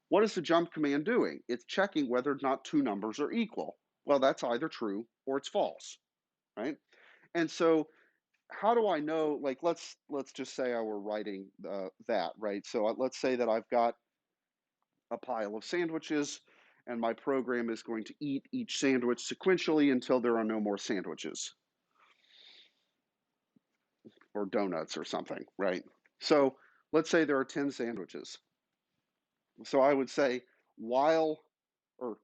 what is the jump command doing? It's checking whether or not two numbers are equal. Well, that's either true or it's false, right? And so how do I know, like, let's just say I were writing that, right? So let's say that I've got a pile of sandwiches and my program is going to eat each sandwich sequentially until there are no more sandwiches or donuts or something, right? So let's say there are 10 sandwiches. So I would say while, or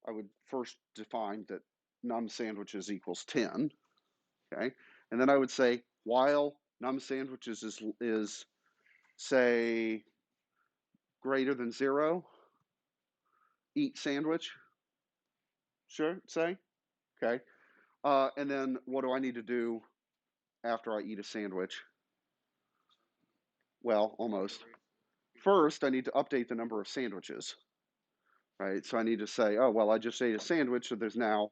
I would first define that num sandwiches equals 10, okay? And then I would say while num sandwiches is say greater than 0, eat sandwich, sure, say, okay? And then what do I need to do after I eat a sandwich? Well, almost. First, I need to update the number of sandwiches, right? So I need to say, oh, well, I just ate a sandwich, so there's now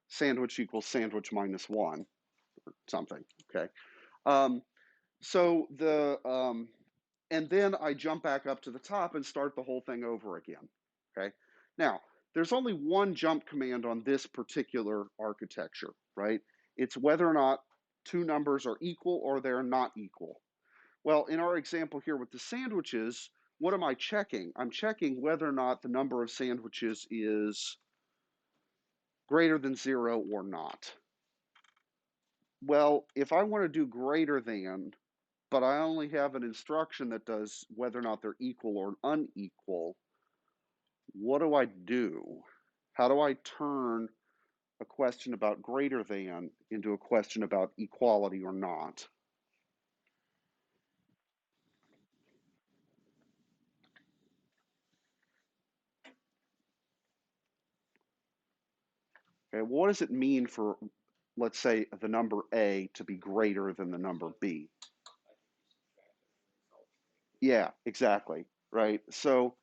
sandwich equals sandwich minus 1 or something, okay? Um, so and then I jump back up to the top and start the whole thing over again, okay? Now, there's only one jump command on this particular architecture, right? It's whether or not two numbers are equal or they're not equal. Well, in our example here with the sandwiches, what am I checking? I'm checking whether or not the number of sandwiches is greater than 0 or not. Well, if I want to do greater than, but I only have an instruction that does whether or not they're equal or unequal, what do I do? How do I turn a question about greater than into a question about equality or not? Okay, what does it mean for, let's say, the number A to be greater than the number B? Yeah, exactly, right? So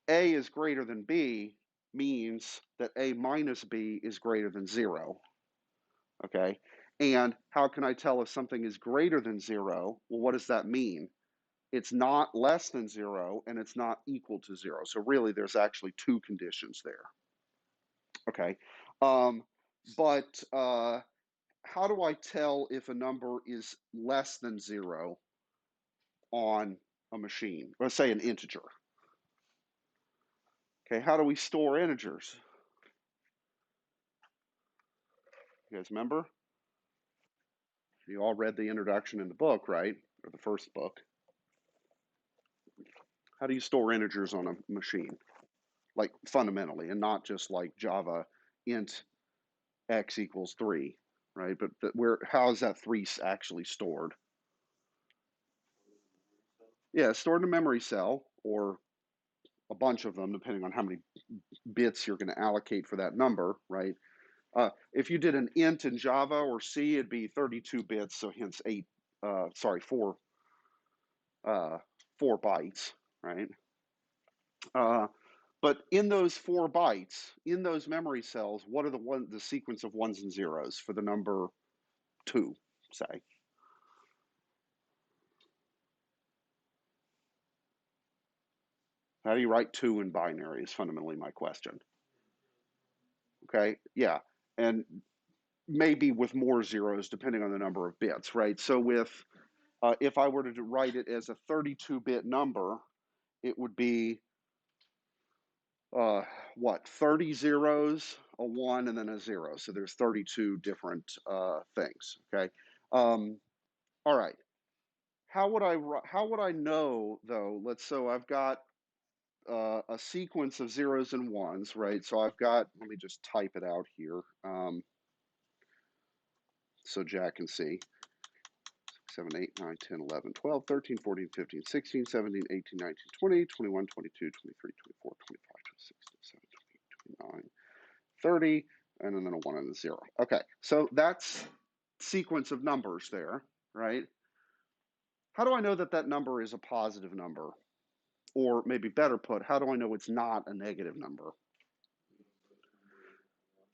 A is greater than B means that A minus B is greater than 0, okay? And how can I tell if something is greater than 0? Well, what does that mean? It's not less than 0 and it's not equal to 0. So really there's actually two conditions there, okay? Um, but how do I tell if a number is less than 0 on a machine? Let's say an integer. Okay, how do we store integers? You guys remember? You all read the introduction in the book, right? Or the first book. How do you store integers on a machine? Like fundamentally, and not just like Java int x equals 3, right? But how is that 3 actually stored? Yeah, stored in a memory cell or a bunch of them, depending on how many bits you're going to allocate for that number, right? If you did an int in Java or C, it'd be 32 bits, so hence four bytes, right? Uh, but in those 4 bytes, in those memory cells, what are the sequence of ones and zeros for the number 2, say? How do you write 2 in binary is fundamentally my question. Okay, yeah, and maybe with more zeros depending on the number of bits, right? So if I were to write it as a 32-bit number, it would be uh, 30 zeros, a 1, and then a 0. So there's 32 different things. Okay. All right. How would I know though? So I've got a sequence of zeros and ones, right? So I've got. Let me just type it out here, so Jack can see. 7, 8, 9, 10, 11, 12, 13, 14, 15, 16, 17, 18, 19, 20, 21, 22, 23, 24, 25, 26, 27, 28, 29, 30, and then a 1 and a 0. Okay, so that's sequence of numbers there, right? How do I know that that number is a positive number? Or maybe better put, how do I know it's not a negative number?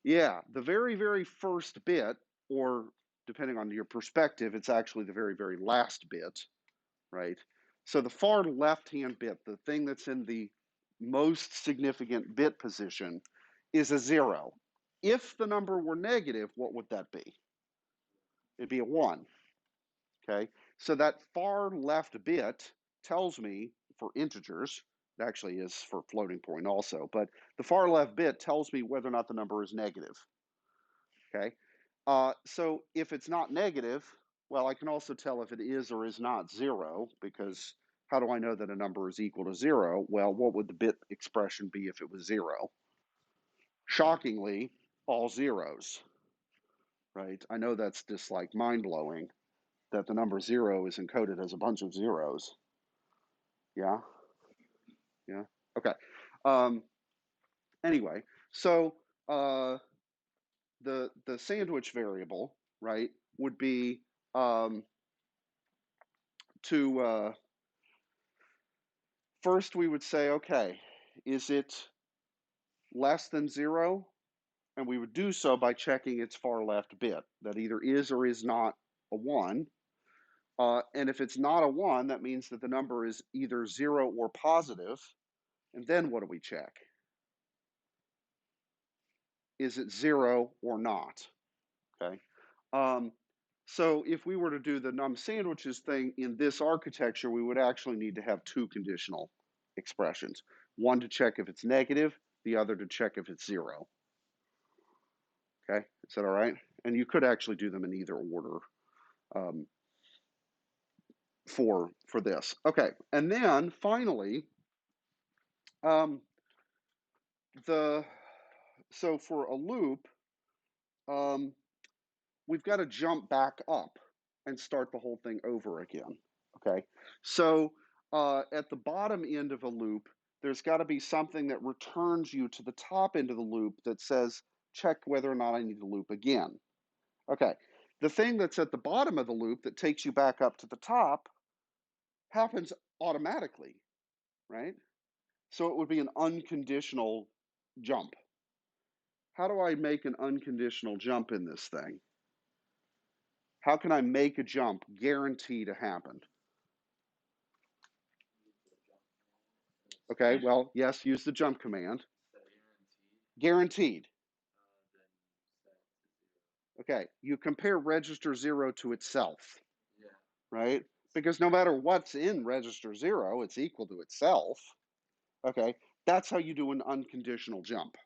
Yeah, the very, very first bit, or depending on your perspective, it's actually the very, very last bit, right? So the far left-hand bit, the thing that's in the most significant bit position, is a 0. If the number were negative, what would that be? It'd be a 1, okay? So that far left bit tells me, for integers, it actually is for floating point also, but the far left bit tells me whether or not the number is negative, okay? So if it's not negative, well, I can also tell if it is or is not 0, because how do I know that a number is equal to 0? Well, what would the bit expression be if it was 0? Shockingly, all zeros, right? I know that's just like mind-blowing that the number 0 is encoded as a bunch of zeros. Yeah? Yeah? Okay. Um, anyway, so the sandwich variable, right, would be to first we would say, okay, is it less than 0? And we would do so by checking its far left bit, that either is or is not a 1. And if it's not a 1, that means that the number is either 0 or positive. And then what do we check? Is it 0 or not? Okay. So if we were to do the num sandwiches thing in this architecture, we would actually need to have two conditional expressions. One to check if it's negative, the other to check if it's 0. Okay, is that all right? And you could actually do them in either order for this. Okay, and then finally, um, so for a loop, we've got to jump back up and start the whole thing over again. Okay, so at the bottom end of a loop, there's got to be something that returns you to the top end of the loop that says, check whether or not I need to loop again. Okay, the thing that's at the bottom of the loop that takes you back up to the top happens automatically, right? So it would be an unconditional jump. How do I make an unconditional jump in this thing? How can I make a jump guarantee to happen? Okay, well, yes, use the jump command. Guaranteed. Okay, you compare register 0 to itself, right? Because no matter what's in register 0, it's equal to itself. Okay, that's how you do an unconditional jump.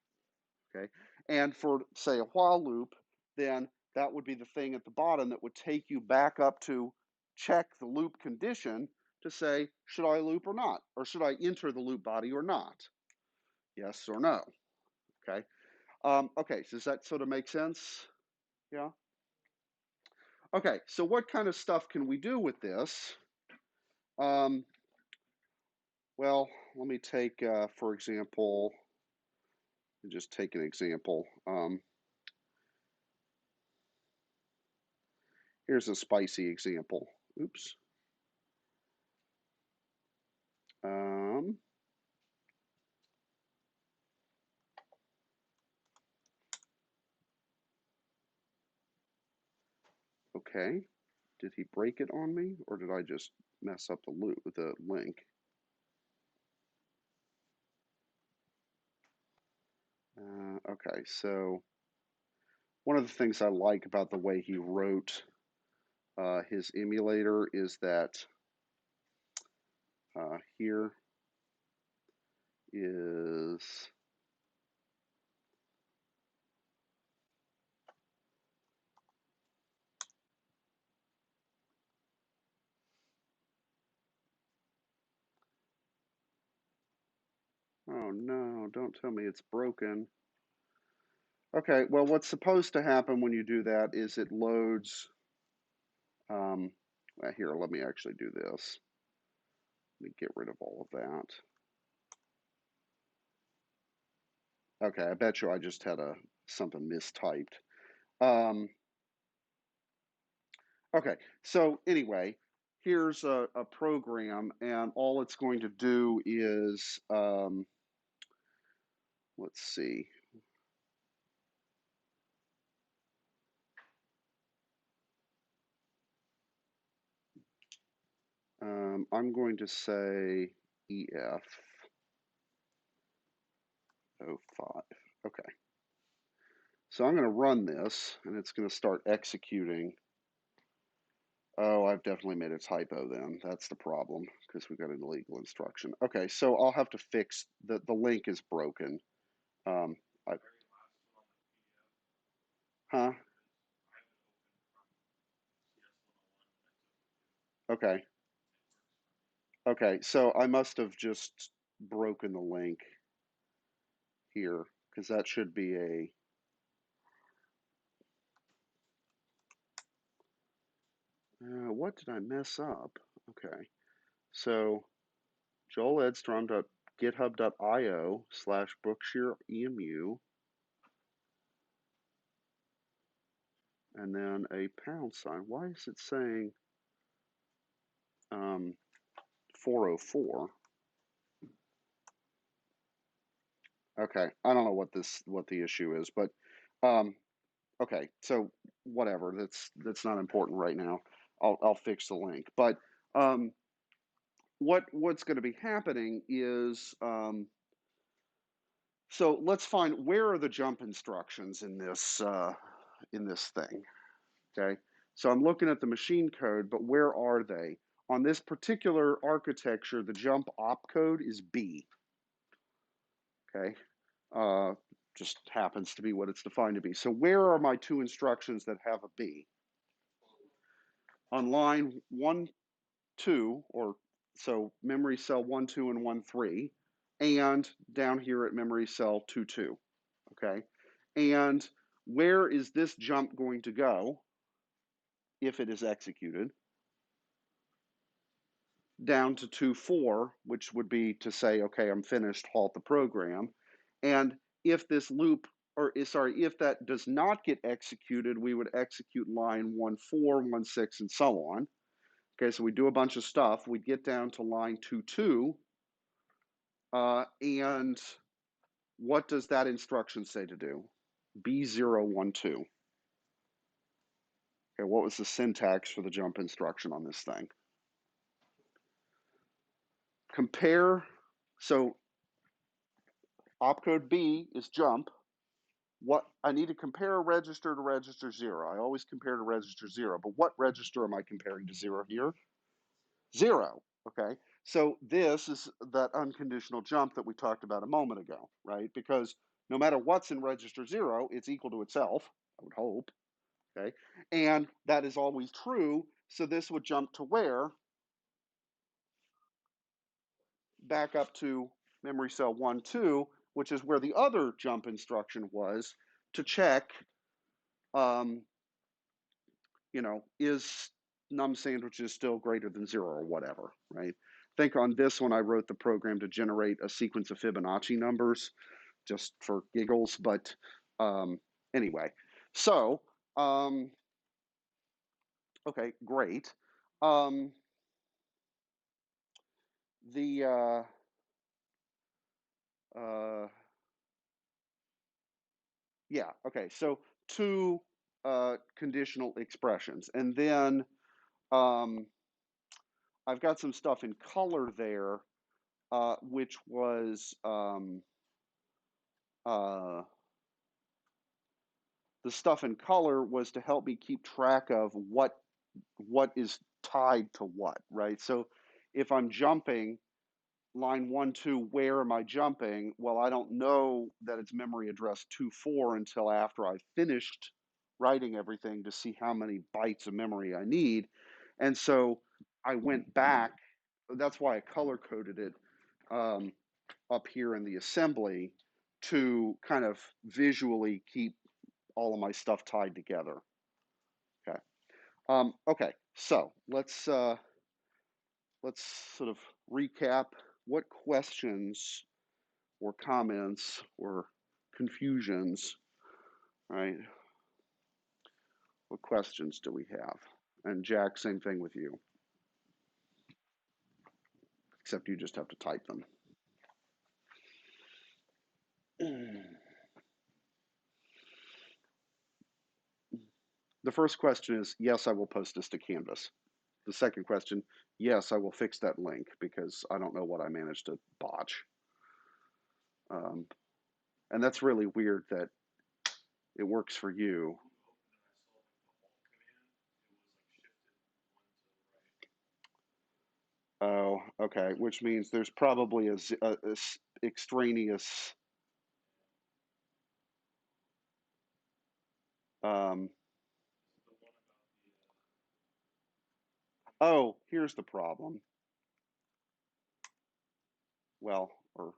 Okay, and for, say, a while loop, then that would be the thing at the bottom that would take you back up to check the loop condition to say, should I loop or not? Or should I enter the loop body or not? Yes or no? Okay. Okay, so does that sort of make sense? Yeah? Okay, so what kind of stuff can we do with this? Um, well, let me take, for example, just take an example. Here's a spicy example. Oops. Um, okay. Did he break it on me, or did I just mess up the loop with the link? Okay, so one of the things I like about the way he wrote his emulator is that here is oh no, don't tell me it's broken. Okay, well, what's supposed to happen when you do that is it loads. Here, let me actually do this. Let me get rid of all of that. Okay, I bet you I just had something mistyped. Okay, so anyway, here's a program, and all it's going to do is, let's see. I'm going to say EF 05. Okay. So I'm going to run this, and it's going to start executing. Oh, I've definitely made a typo then. That's the problem, because we got an illegal instruction. Okay, so I'll have to fix, the link is broken. Um, I, huh? Okay. Okay, so I must have just broken the link here, because that should be a, what did I mess up? Okay, so joeledstrom.github.io/Brookshear EMU, and then a pound sign. Why is it saying 404? Okay, I don't know what the issue is, but um, okay, so whatever. That's not important right now. I'll fix the link. But um, what's going to be happening is, so let's find, where are the jump instructions in this thing. Okay, so I'm looking at the machine code, but where are they? On this particular architecture, the jump opcode is B. Okay, uh, just happens to be what it's defined to be. So where are my two instructions that have a B? On line 1, 2, or so memory cell 1, 2, and 1, 3, and down here at memory cell 2, 2. Okay, and where is this jump going to go if it is executed? Down to 2, 4, which would be to say, okay, I'm finished, halt the program. And if this loop, or sorry, if that does not get executed, we would execute line 1, 4, 1, 6, and so on. Okay, so we do a bunch of stuff. We get down to line 2, 2, and what does that instruction say to do? B012. Okay, what was the syntax for the jump instruction on this thing? Compare, so opcode B is jump. What I need to compare a register to register 0. I always compare to register 0, but what register am I comparing to 0 here? 0. Okay, so this is that unconditional jump that we talked about a moment ago, right? Because no matter what's in register 0, it's equal to itself, I would hope. Okay, and that is always true. So this would jump to where? Back up to memory cell 1, 2, which is where the other jump instruction was, to check, um, is num sandwiches still greater than 0 or whatever, right? I think on this one I wrote the program to generate a sequence of Fibonacci numbers just for giggles, but anyway. So, okay, great. The yeah, okay, so two conditional expressions, and then I've got some stuff in color there, which was uh, the stuff in color was to help me keep track of what is tied to what, right? So if I'm jumping line 1, 2, where am I jumping? Well, I don't know that it's memory address 2, 4 until after I've finished writing everything to see how many bytes of memory I need. And so I went back, that's why I color coded it up here in the assembly, to kind of visually keep all of my stuff tied together. Okay. Okay. So let's sort of recap. What questions or comments or confusions, right? What questions do we have? And Jack, same thing with you, except you just have to type them. The first question is, yes, I will post this to Canvas. the second question, yes, I will fix that link because I don't know what I managed to botch. And that's really weird that it works for you. Oh, okay, which means there's probably a extraneous oh, here's the problem. Well, or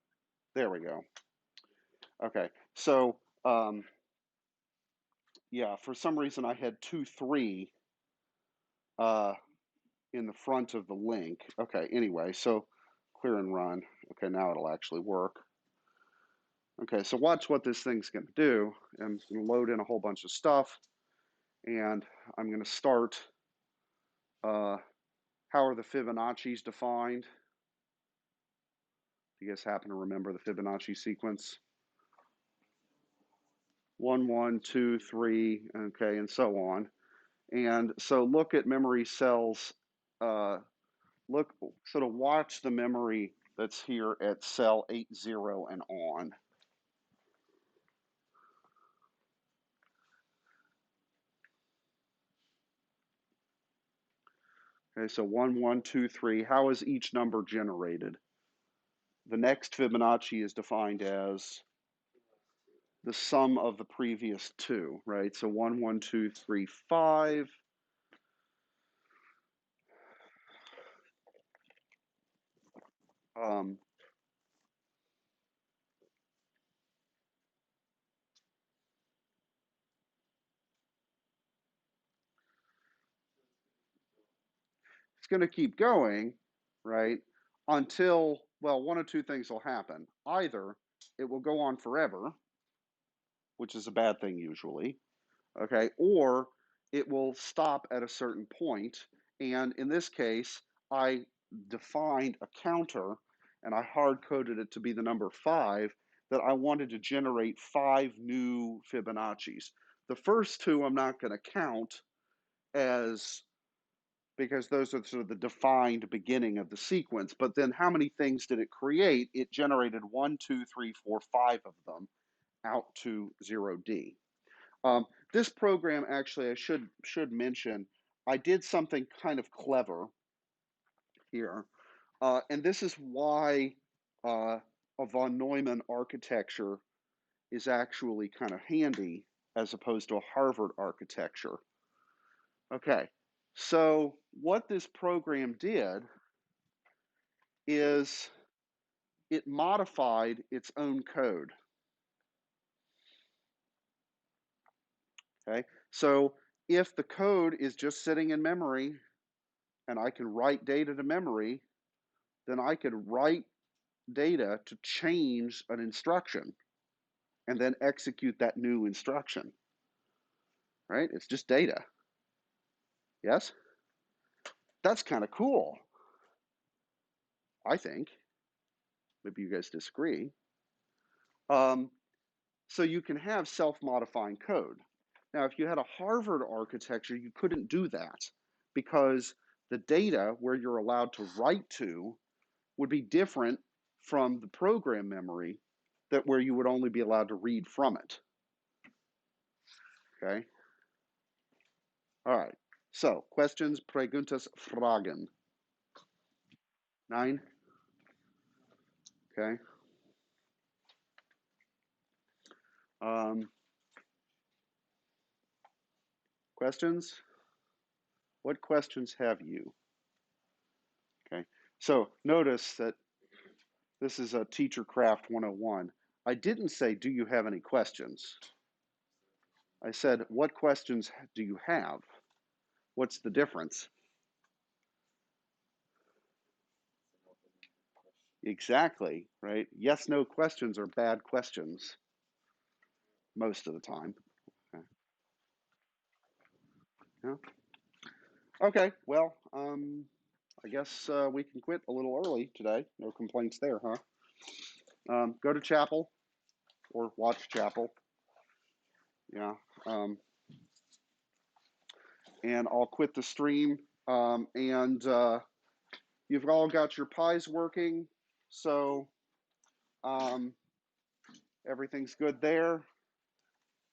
there we go. Okay, so yeah, for some reason I had 2-3 uh, in the front of the link. Okay, anyway, so clear and run. Okay, now it'll actually work. Okay, so watch what this thing's going to do. I'm going to load in a whole bunch of stuff, and I'm going to start. How are the Fibonacci's defined? Do you guys happen to remember the Fibonacci sequence? 1, 1, 2, 3, okay, and so on. And so look at memory cells. Look, sort of watch the memory that's here at cell 80 and on. Okay, so 1, 1, 2, 3. How is each number generated? The next Fibonacci is defined as the sum of the previous two, right? So 1, 1, 2, 3, 5. It's going to keep going, right? Until, well, one of two things will happen. Either it will go on forever, which is a bad thing usually, okay, or it will stop at a certain point. And in this case, I defined a counter and I hard coded it to be the number 5 that I wanted to generate 5 new Fibonacci's. The first two I'm not going to count as because those are sort of the defined beginning of the sequence. But then how many things did it create? It generated 1, 2, 3, 4, 5 of them out to 0D. This program, actually, I should mention, I did something kind of clever here, and this is why a von Neumann architecture is actually kind of handy as opposed to a Harvard architecture. Okay, so what this program did is it modified its own code. Okay, so if the code is just sitting in memory and I can write data to memory, then I could write data to change an instruction and then execute that new instruction. Right? It's just data. Yes? That's kind of cool, I think. Maybe you guys disagree. So you can have self-modifying code. Now, if you had a Harvard architecture, you couldn't do that because the data where you're allowed to write to would be different from the program memory that where you would only be allowed to read from it. Okay? All right. So, questions, preguntas, fragen. 9? Okay. Questions? What questions have you? Okay. So, notice that this is a Teacher Craft 101. I didn't say, do you have any questions? I said, what questions do you have? What's the difference? Exactly, right? Yes, no questions are bad questions most of the time. Okay. Yeah. Okay, well, I guess we can quit a little early today. No complaints there, huh? Go to chapel or watch chapel. Yeah. And I'll quit the stream And you've all got your pies working, so everything's good there,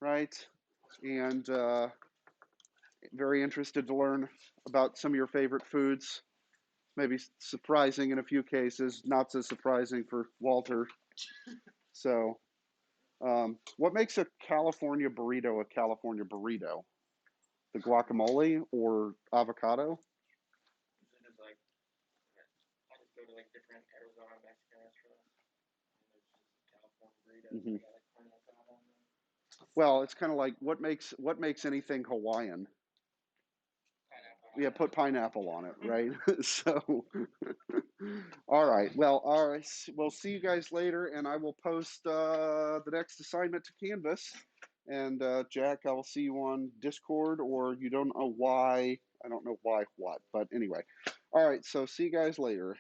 right? And very interested to learn about some of your favorite foods. Maybe surprising in a few cases, not so surprising for Walter. So, what makes a California burrito a California burrito? The guacamole or avocado? Usually there's like, I just go to like different Arizona Mexican restaurants, and there's just California burritos. Hmm. They got like pineapple on them. Well, it's kind of like what makes anything Hawaiian? Pineapple. Yeah, put pineapple on it, right? So, all right. Well, all right. We'll see you guys later, and I will post the next assignment to Canvas. And Jack, I will see you on Discord, or you don't know why. I don't know why what, but anyway. All right. So see you guys later.